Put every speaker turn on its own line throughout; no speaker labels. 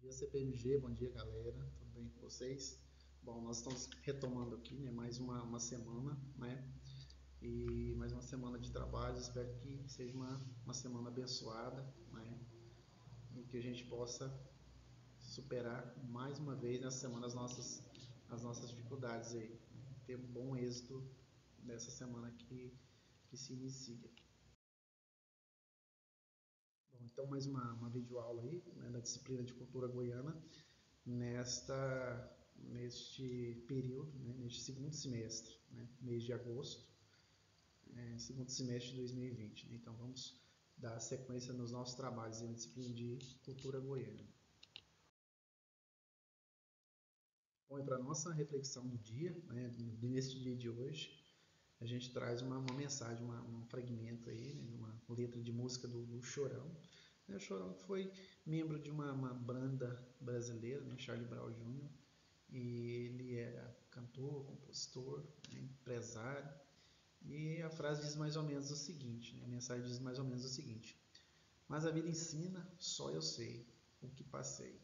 dia, CPMG, bom dia, galera, tudo bem com vocês? Bom, nós estamos retomando aqui, né, mais uma semana, né, e mais uma semana de trabalho. Espero que seja uma semana abençoada, né, e que a gente possa superar mais uma vez nessa semana as nossas dificuldades aí, né, ter um bom êxito nessa semana que se inicia. Bom, então mais uma videoaula aí, né, da disciplina de cultura goiana, neste período, né, neste segundo semestre, né, mês de agosto, segundo semestre de 2020. Né? Então vamos dar sequência nos nossos trabalhos na disciplina de cultura goiana. Bom, e para a nossa reflexão do dia, né, neste dia de hoje, a gente traz uma mensagem, um fragmento aí, né, uma letra de música do Chorão. O Chorão foi membro de uma banda brasileira, né, Charlie Brown Jr., e ele era cantor, compositor, né, empresário, e a frase diz mais ou menos o seguinte, né, a mensagem diz mais ou menos o seguinte: mas a vida ensina, só eu sei o que passei.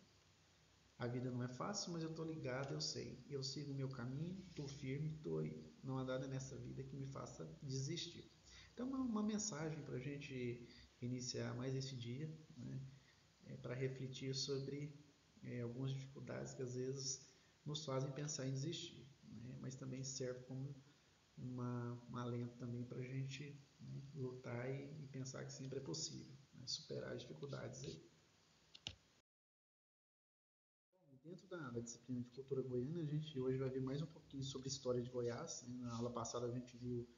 A vida não é fácil, mas eu tô ligado, eu sei. Eu sigo o meu caminho, tô firme, tô aí. Não há nada nessa vida que me faça desistir. Então, uma mensagem para a gente iniciar mais esse dia, né, para refletir sobre algumas dificuldades que às vezes nos fazem pensar em desistir, né, mas também serve como um alento também para a gente, né, lutar e pensar que sempre é possível, né, superar as dificuldades aí. Dentro da disciplina de cultura goiana, a gente hoje vai ver mais um pouquinho sobre a história de Goiás. Né? Na aula passada a gente viu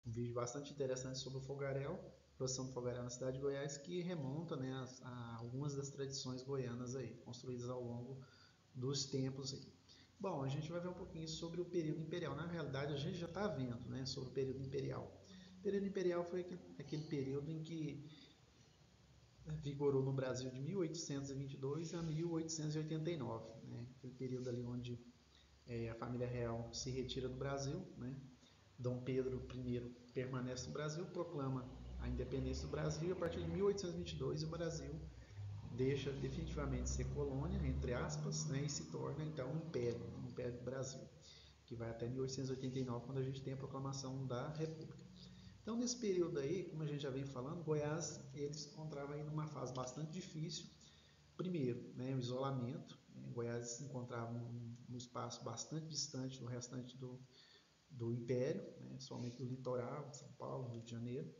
um vídeo bastante interessante sobre o fogaréu, a produção do fogaréu na cidade de Goiás, que remonta, né, a algumas das tradições goianas aí, construídas ao longo dos tempos aí. Bom, a gente vai ver um pouquinho sobre o período imperial. Na realidade, a gente já está vendo, né, sobre o período imperial. O período imperial foi aquele período em que vigorou no Brasil de 1822 a 1889, né? Aquele período ali onde a família real se retira do Brasil, né? Dom Pedro I permanece no Brasil, proclama a independência do Brasil, e a partir de 1822 o Brasil deixa definitivamente de ser colônia, entre aspas, né? E se torna então um império, o Império do Brasil, que vai até 1889, quando a gente tem a proclamação da República. Então, nesse período aí, como a gente já vem falando, Goiás ele se encontrava aí numa fase bastante difícil. Primeiro, né, o isolamento. Goiás se encontrava num espaço bastante distante do restante do Império, né, somente do litoral, de São Paulo, Rio de Janeiro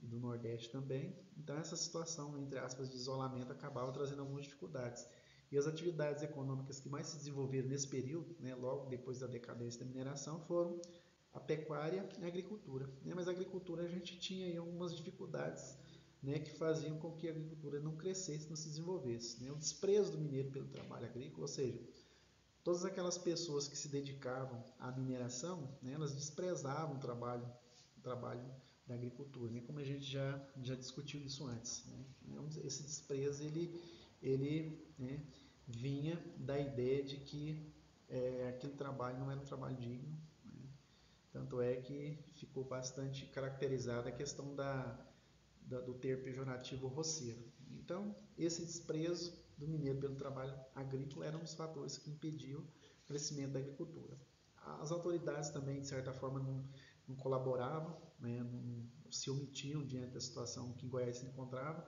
e do Nordeste também. Então, essa situação, entre aspas, de isolamento acabava trazendo algumas dificuldades. E as atividades econômicas que mais se desenvolveram nesse período, né, logo depois da decadência da mineração, foram a pecuária e a agricultura. Né? Mas a agricultura a gente tinha aí algumas dificuldades, né, que faziam com que a agricultura não crescesse, não se desenvolvesse. Né? O desprezo do mineiro pelo trabalho agrícola, ou seja, todas aquelas pessoas que se dedicavam à mineração, né, elas desprezavam o trabalho da agricultura, né, como a gente já discutiu isso antes. Né? Esse desprezo ele né, vinha da ideia de que aquele trabalho não era um trabalho digno. Né? Tanto é que ficou bastante caracterizada a questão do ter pejorativo roceiro. Então, esse desprezo do mineiro pelo trabalho agrícola era um dos fatores que impediu o crescimento da agricultura. As autoridades também, de certa forma, não colaboravam, né, não se omitiam diante da situação que Goiás se encontrava.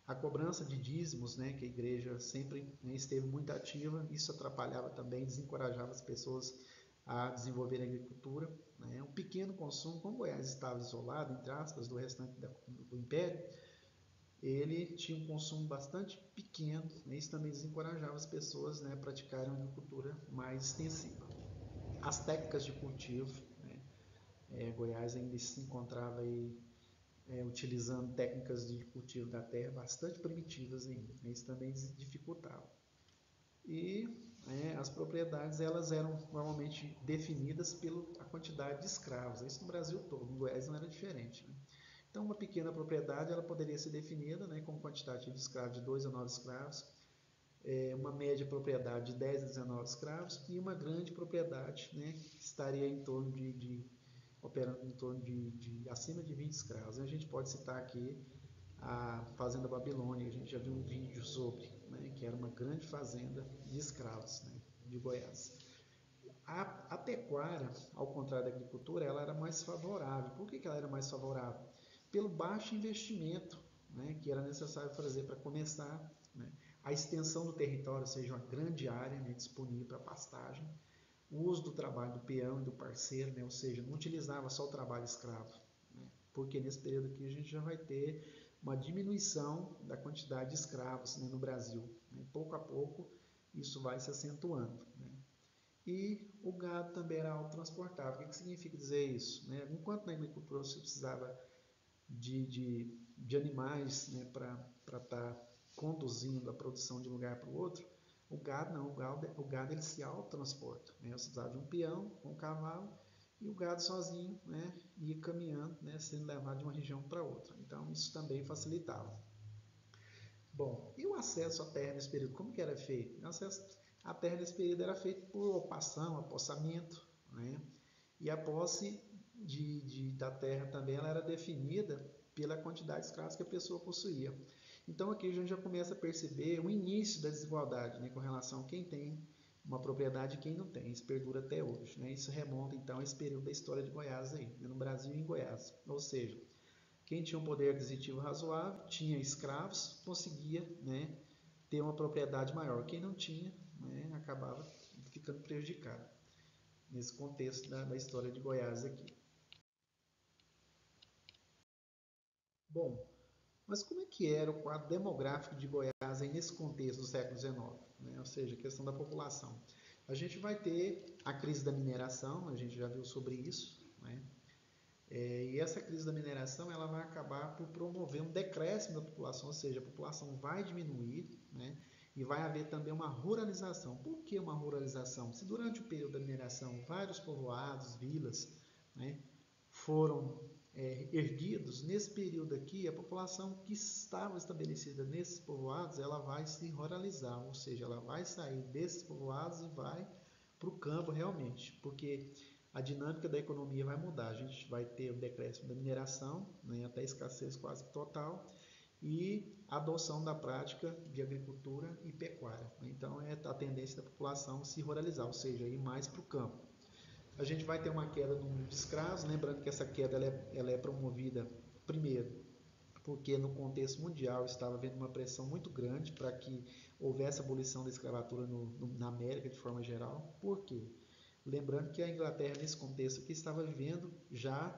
A cobrança de dízimos, né, que a igreja sempre, né, esteve muito ativa, isso atrapalhava também, desencorajava as pessoas a desenvolver a agricultura. Né. Um pequeno consumo, como Goiás estava isolado, entre aspas, do restante do Império, ele tinha um consumo bastante pequeno, né, isso também desencorajava as pessoas, né, a praticarem uma agricultura mais extensiva. As técnicas de cultivo, né, Goiás ainda se encontrava aí, utilizando técnicas de cultivo da terra bastante primitivas ainda, né, isso também dificultava. E as propriedades elas eram normalmente definidas pela quantidade de escravos, isso no Brasil todo, em Goiás não era diferente. Né? Então, uma pequena propriedade ela poderia ser definida, né, com quantitativo de escravos de 2 a 9 escravos, uma média propriedade de 10 a 19 escravos e uma grande propriedade, né, que estaria em torno operando em torno de acima de 20 escravos. A gente pode citar aqui a Fazenda Babilônia, a gente já viu um vídeo sobre, né, que era uma grande fazenda de escravos, né, de Goiás. A pecuária, ao contrário da agricultura, ela era mais favorável. Por que ela era mais favorável? Pelo baixo investimento, né, que era necessário fazer para começar, né, a extensão do território, ou seja, uma grande área, né, disponível para pastagem, o uso do trabalho do peão e do parceiro, né, ou seja, não utilizava só o trabalho escravo, né, porque nesse período aqui a gente já vai ter uma diminuição da quantidade de escravos, né, no Brasil, né, pouco a pouco isso vai se acentuando, né. E o gado também era autotransportável. O que significa dizer isso? Né? Enquanto na agricultura você precisava de animais, né, para estar conduzindo a produção de um lugar para o outro, o gado não, o gado ele se autotransporta. Né? Você precisava de um peão com um cavalo e o gado sozinho, né, ia caminhando, né, sendo levado de uma região para outra. Então isso também facilitava. Bom, e o acesso à terra nesse período, como que era feito? O acesso à terra nesse período era feito por ocupação, apossamento, né? E a posse da terra também ela era definida pela quantidade de escravos que a pessoa possuía. Então aqui a gente já começa a perceber o início da desigualdade, né, com relação a quem tem uma propriedade e quem não tem. Isso perdura até hoje, né? Isso remonta então a esse período da história de Goiás aí, né, no Brasil e em Goiás. Ou seja, quem tinha um poder aquisitivo razoável, tinha escravos, conseguia, né, ter uma propriedade maior. Quem não tinha, né, acabava ficando prejudicado. Nesse contexto da história de Goiás aqui. Bom, mas como é que era o quadro demográfico de Goiás aí nesse contexto do século XIX? Né? Ou seja, a questão da população. A gente vai ter a crise da mineração, a gente já viu sobre isso, né? E essa crise da mineração ela vai acabar por promover um decréscimo da população, ou seja, a população vai diminuir, né? E vai haver também uma ruralização. Por que uma ruralização? Se durante o período da mineração vários povoados, vilas, né, foram erguidos, nesse período aqui a população que estava estabelecida nesses povoados ela vai se ruralizar, ou seja, ela vai sair desses povoados e vai para o campo realmente, porque a dinâmica da economia vai mudar. A gente vai ter o decréscimo da mineração, né, até escassez quase total, e a adoção da prática de agricultura e pecuária. Então, é a tendência da população se ruralizar, ou seja, ir mais para o campo. A gente vai ter uma queda no número de escravos, lembrando que essa queda ela é promovida, primeiro, porque no contexto mundial estava havendo uma pressão muito grande para que houvesse abolição da escravatura na América de forma geral. Por quê? Lembrando que a Inglaterra, nesse contexto aqui, estava vivendo já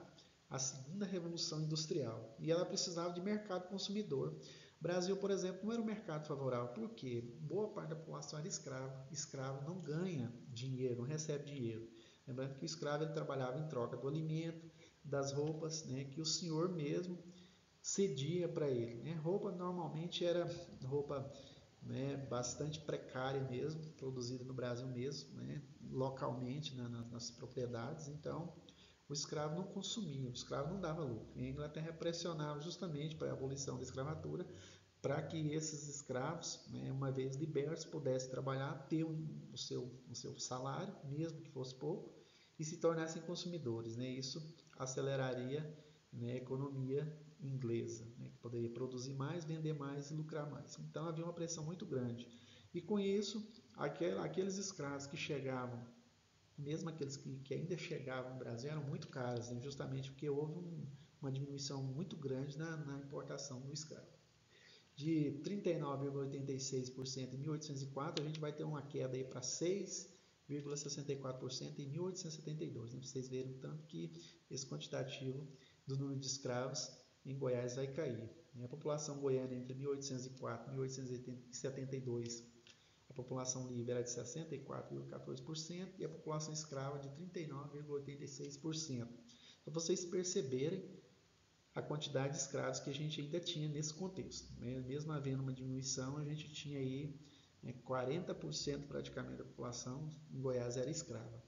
a segunda revolução industrial e ela precisava de mercado consumidor. O Brasil, por exemplo, não era um mercado favorável, porque boa parte da população era escrava. Escravo não ganha dinheiro, não recebe dinheiro. Lembrando que o escravo ele trabalhava em troca do alimento, das roupas, né, que o senhor mesmo cedia para ele. Né? Roupa normalmente era roupa, né, bastante precária mesmo, produzida no Brasil mesmo, né, localmente nas propriedades. Então, o escravo não consumia, o escravo não dava lucro. E a Inglaterra pressionava justamente para a abolição da escravatura, para que esses escravos, né, uma vez libertos, pudessem trabalhar, ter o seu salário, mesmo que fosse pouco, e se tornassem consumidores. Né? Isso aceleraria, né, a economia inglesa, né, que poderia produzir mais, vender mais e lucrar mais. Então havia uma pressão muito grande. E com isso, aqueles escravos que chegavam, mesmo aqueles que ainda chegavam no Brasil, eram muito caros, né, justamente porque houve uma diminuição muito grande na importação do escravo. De 39,86% em 1804, a gente vai ter uma queda para 6,64% em 1872. Né? Vocês verem tanto que esse quantitativo do número de escravos em Goiás vai cair. A população goiana entre 1804 e 1872, a população livre era de 64,14% e a população escrava de 39,86%. Para vocês perceberem a quantidade de escravos que a gente ainda tinha nesse contexto. Mesmo havendo uma diminuição, a gente tinha aí 40% praticamente da população em Goiás era escrava.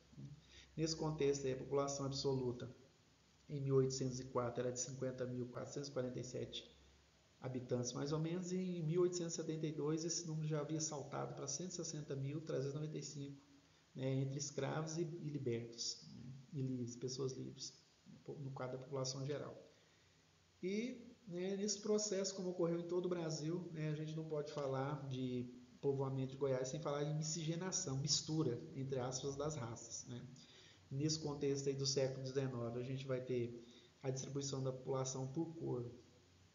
Nesse contexto, aí, a população absoluta em 1804 era de 50.447 habitantes, mais ou menos, e em 1872 esse número já havia saltado para 160.395, né, entre escravos e libertos, né, e livres, pessoas livres, no quadro da população geral. E, né, nesse processo, como ocorreu em todo o Brasil, né, a gente não pode falar de povoamento de Goiás, sem falar em miscigenação, mistura, entre aspas, das raças, né? Nesse contexto aí do século XIX, a gente vai ter a distribuição da população por cor,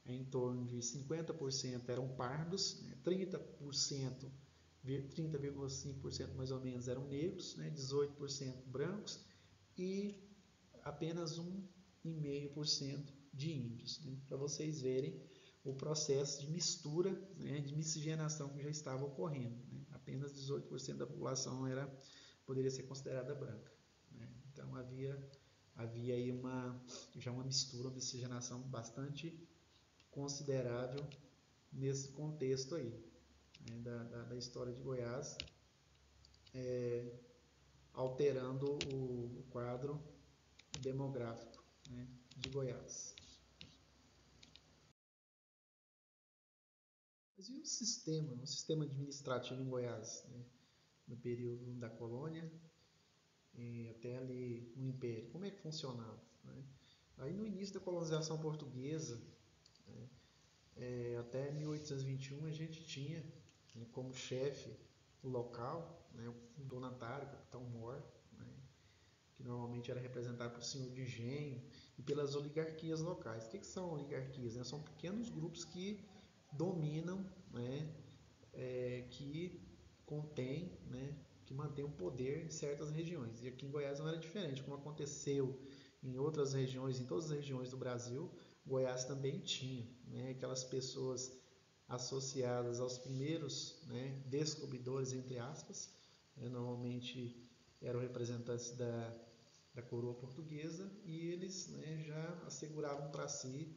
em torno de 50% eram pardos, né? 30,5% mais ou menos eram negros, né? 18% brancos e apenas 1,5% de índios, né? Para vocês verem o processo de mistura, né, de miscigenação que já estava ocorrendo, né? Apenas 18% da população poderia ser considerada branca, né? Então havia aí já uma mistura, uma miscigenação bastante considerável nesse contexto aí, né, da história de Goiás, alterando o quadro demográfico, né, de Goiás. Mas e o sistema administrativo em Goiás, né, no período da colônia e até ali no Império? Como é que funcionava, né? Aí no início da colonização portuguesa, né, até 1821 a gente tinha, né, como chefe o local, né, o donatário, o capitão-mor, né, que normalmente era representado por senhor de engenho e pelas oligarquias locais. O que são oligarquias, né? São pequenos grupos que dominam, né, que contém, né, que mantém o poder em certas regiões. E aqui em Goiás não era diferente, como aconteceu em outras regiões, em todas as regiões do Brasil, Goiás também tinha, né, aquelas pessoas associadas aos primeiros, né, descobridores, entre aspas, né, normalmente eram representantes da coroa portuguesa e eles, né, já asseguravam para si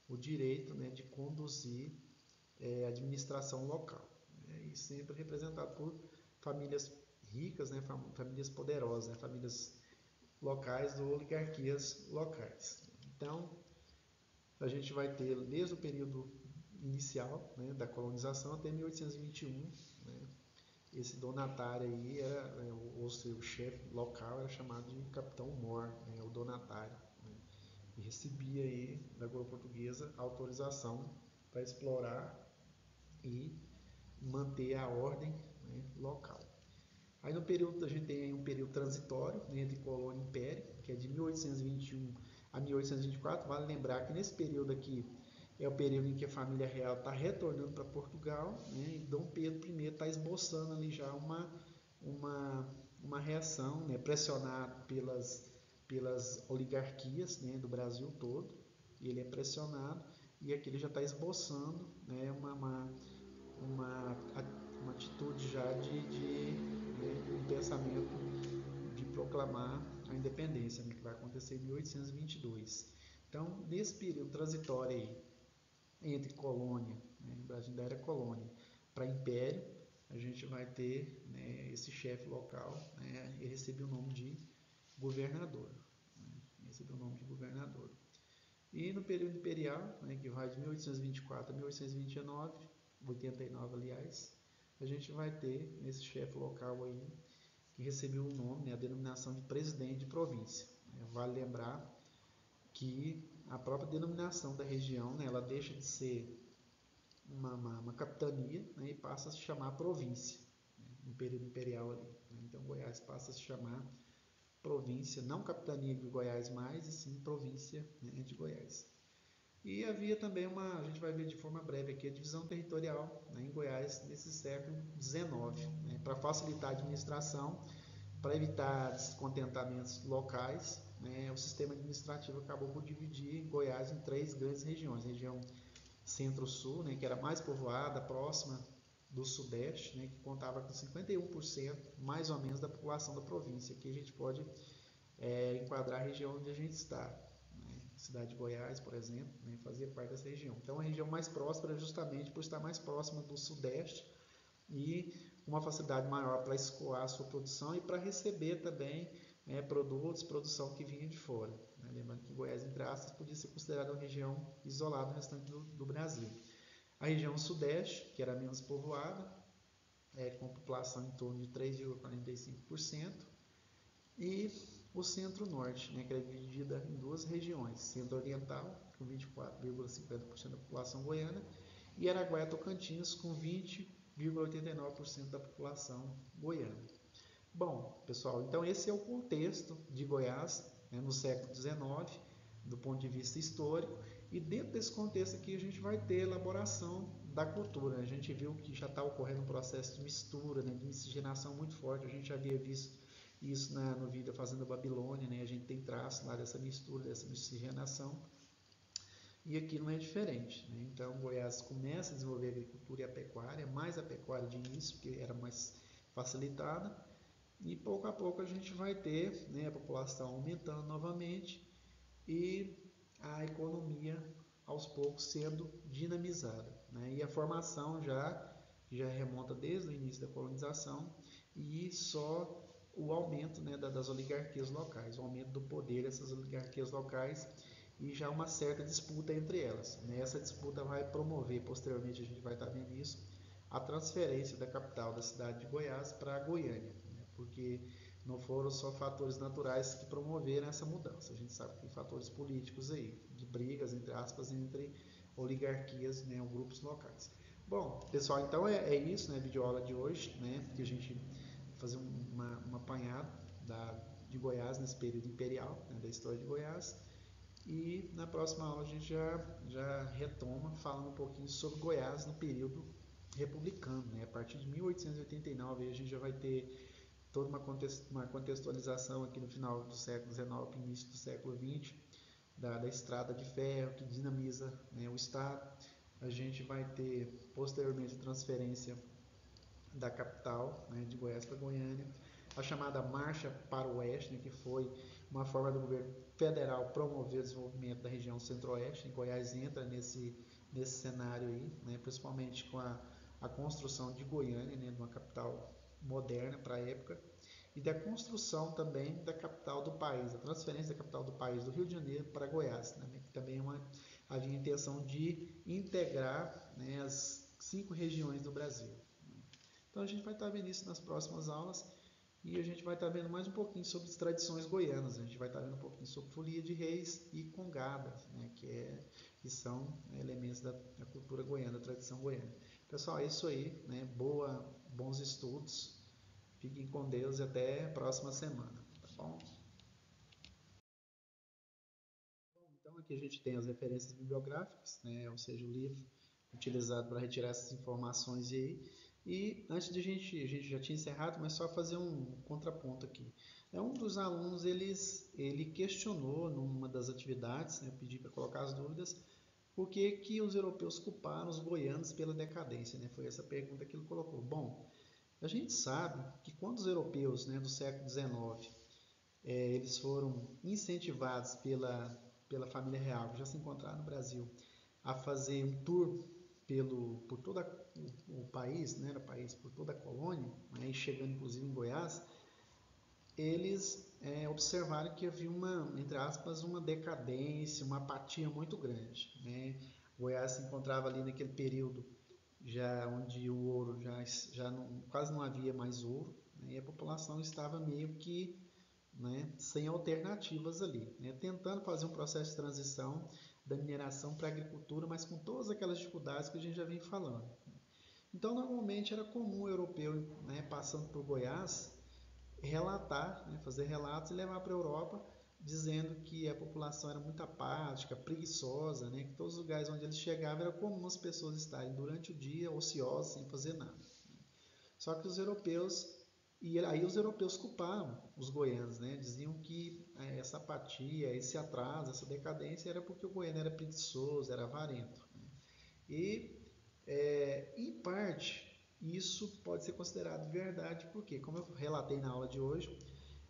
o direito, né, de conduzir a administração local, né, e sempre representado por famílias ricas, né, famílias poderosas, né, famílias locais ou oligarquias locais. Então, a gente vai ter desde o período inicial, né, da colonização até 1821, né, esse donatário aí era, ou seja, o chefe local era chamado de capitão-mor, né, o donatário, né, e recebia aí da coroa portuguesa autorização para explorar e manter a ordem, né, local. Aí no período, a gente tem aí um período transitório, né, entre colônia e império, que é de 1821 a 1824. Vale lembrar que nesse período aqui é o período em que a família real está retornando para Portugal, né, e Dom Pedro I está esboçando ali já uma reação, né, pressionado pelas oligarquias, né, do Brasil todo, e ele é pressionado, e aqui ele já está esboçando, né, uma atitude já um pensamento de proclamar a independência, né, que vai acontecer em 1822. Então, nesse período transitório aí, entre colônia, né, o Brasil ainda era colônia, para império, a gente vai ter, né, esse chefe local, né, ele recebeu o nome de governador, né, recebeu o nome de governador. E no período imperial, né, que vai de 1824 a 1829, 89, aliás, a gente vai ter esse chefe local aí que recebeu o nome, né, a denominação de presidente de província. Vale lembrar que a própria denominação da região, né, ela deixa de ser uma capitania, né, e passa a se chamar província, né, no período imperial ali, né. Então Goiás passa a se chamar província, não capitania de Goiás mais, e sim província, né, de Goiás. E havia também a gente vai ver de forma breve aqui, a divisão territorial, né, em Goiás nesse século XIX, né, para facilitar a administração, para evitar descontentamentos locais, né, o sistema administrativo acabou por dividir Goiás em 3 grandes regiões: região centro-sul, né, que era mais povoada, próxima do sudeste, né, que contava com 51% mais ou menos da população da província. Aqui a gente pode enquadrar a região onde a gente está, né, cidade de Goiás, por exemplo, né, fazia parte dessa região. Então a região mais próspera justamente por estar mais próxima do sudeste e uma facilidade maior para escoar a sua produção e para receber também, né, produção que vinha de fora, né? Lembrando que Goiás, entre aspas, podia ser considerada uma região isolada do restante do Brasil. A região sudeste, que era menos povoada, com população em torno de 3,45%, e o centro-norte, né, que era dividida em 2 regiões: centro-oriental, com 24,50% da população goiana, e Araguaia-Tocantins, com 20,5% 99,89% da população goiana. Bom, pessoal, então esse é o contexto de Goiás, né, no século XIX, do ponto de vista histórico, e dentro desse contexto aqui a gente vai ter elaboração da cultura. A gente viu que já está ocorrendo um processo de mistura, né, de miscigenação muito forte. A gente já havia visto isso no vídeo da Fazenda Babilônia, né? A gente tem traço lá dessa mistura, dessa miscigenação, e aqui não é diferente, né? Então Goiás começa a desenvolver a agricultura e a pecuária, mais a pecuária de início, porque era mais facilitada, e pouco a pouco a gente vai ter, né, a população aumentando novamente e a economia aos poucos sendo dinamizada, né? E a formação já remonta desde o início da colonização, e só o aumento, né, das oligarquias locais, o aumento do poder dessas oligarquias locais, e já uma certa disputa entre elas, né? Essa disputa vai promover, posteriormente a gente vai estar vendo isso, a transferência da capital da cidade de Goiás para Goiânia, né? Porque não foram só fatores naturais que promoveram essa mudança. A gente sabe que tem fatores políticos aí, de brigas, entre aspas, entre oligarquias, né, ou grupos locais. Bom, pessoal, então é isso, né, a videoaula de hoje, né, que a gente vai fazer um apanhado de Goiás nesse período imperial, né, da história de Goiás. E na próxima aula a gente já retoma falando um pouquinho sobre Goiás no período republicano, né? A partir de 1889 a gente já vai ter toda uma contextualização aqui no final do século XIX, início do século XX, da estrada de ferro que dinamiza, né, o estado. A gente vai ter posteriormente a transferência da capital, né, de Goiás para Goiânia, a chamada Marcha para o Oeste, né, que foi uma forma do governo federal promover o desenvolvimento da região centro-oeste. E Goiás entra nesse cenário aí, né, principalmente com a construção de Goiânia, né, uma capital moderna para a época, e da construção também da capital do país, a transferência da capital do país do Rio de Janeiro para Goiás, né, que também havia a intenção de integrar, né, as 5 regiões do Brasil. Então a gente vai estar vendo isso nas próximas aulas, e a gente vai estar vendo mais um pouquinho sobre as tradições goianas. A gente vai estar vendo um pouquinho sobre folia de reis e congada, né, que são, né, elementos da cultura goiana, da tradição goiana. Pessoal, é isso aí, né? Bons estudos. Fiquem com Deus e até a próxima semana, tá bom? Então aqui a gente tem as referências bibliográficas, né, ou seja, o livro utilizado para retirar essas informações aí. E antes de a gente já tinha encerrado, mas só fazer um contraponto aqui. Um dos alunos, ele questionou numa das atividades, né, eu pedi para colocar as dúvidas, por que os europeus culparam os goianos pela decadência, né? Foi essa pergunta que ele colocou. Bom, a gente sabe que quando os europeus, né, do século XIX, eles foram incentivados pela família real, que já se encontrava no Brasil, a fazer um tour por todo o país, né, por toda a colônia, né, e chegando inclusive em Goiás, eles observaram que havia entre aspas, uma decadência, uma apatia muito grande, né? Goiás se encontrava ali naquele período já onde o ouro quase não havia mais ouro, né, e a população estava meio que, né, sem alternativas ali, né, tentando fazer um processo de transição da mineração para a agricultura, mas com todas aquelas dificuldades que a gente já vem falando. Então, normalmente era comum o europeu, né, passando por Goiás, relatar, né, fazer relatos e levar para a Europa, dizendo que a população era muito apática, preguiçosa, né, que todos os lugares onde eles chegavam era comum as pessoas estarem durante o dia ociosas, sem fazer nada. Só que os europeus, e aí os europeus culpavam os goianos, né? Diziam que essa apatia, esse atraso, essa decadência era porque o goiano era preguiçoso, era avarento, né? E, em parte, isso pode ser considerado verdade, porque, como eu relatei na aula de hoje,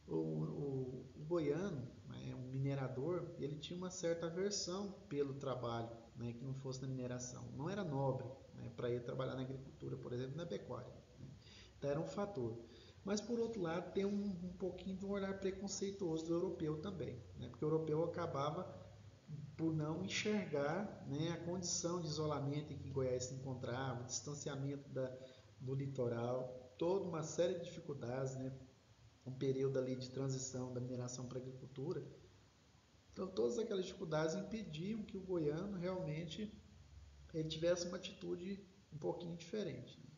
o goiano, né, um minerador, ele tinha uma certa aversão pelo trabalho, né, que não fosse na mineração. Não era nobre, né, para ir trabalhar na agricultura, por exemplo, na pecuária. Né? Então era um fator. Mas, por outro lado, tem um pouquinho de um olhar preconceituoso do europeu também, né, porque o europeu acabava por não enxergar, né, a condição de isolamento em que Goiás se encontrava, o distanciamento do litoral, toda uma série de dificuldades, né, um período ali de transição da mineração para a agricultura. Então, todas aquelas dificuldades impediam que o goiano realmente ele tivesse uma atitude um pouquinho diferente, né?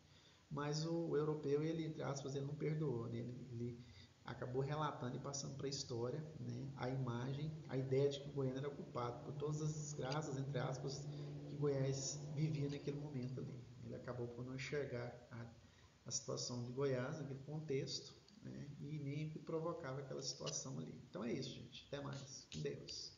mas o europeu, ele, entre aspas, ele não perdoou, né? Ele acabou relatando e passando para a história, né, a imagem, a ideia de que Goiânia era culpado por todas as desgraças, entre aspas, que Goiás vivia naquele momento ali. Ele acabou por não enxergar a situação de Goiás, naquele contexto, né, e nem o que provocava aquela situação ali. Então é isso, gente. Até mais. Com Deus.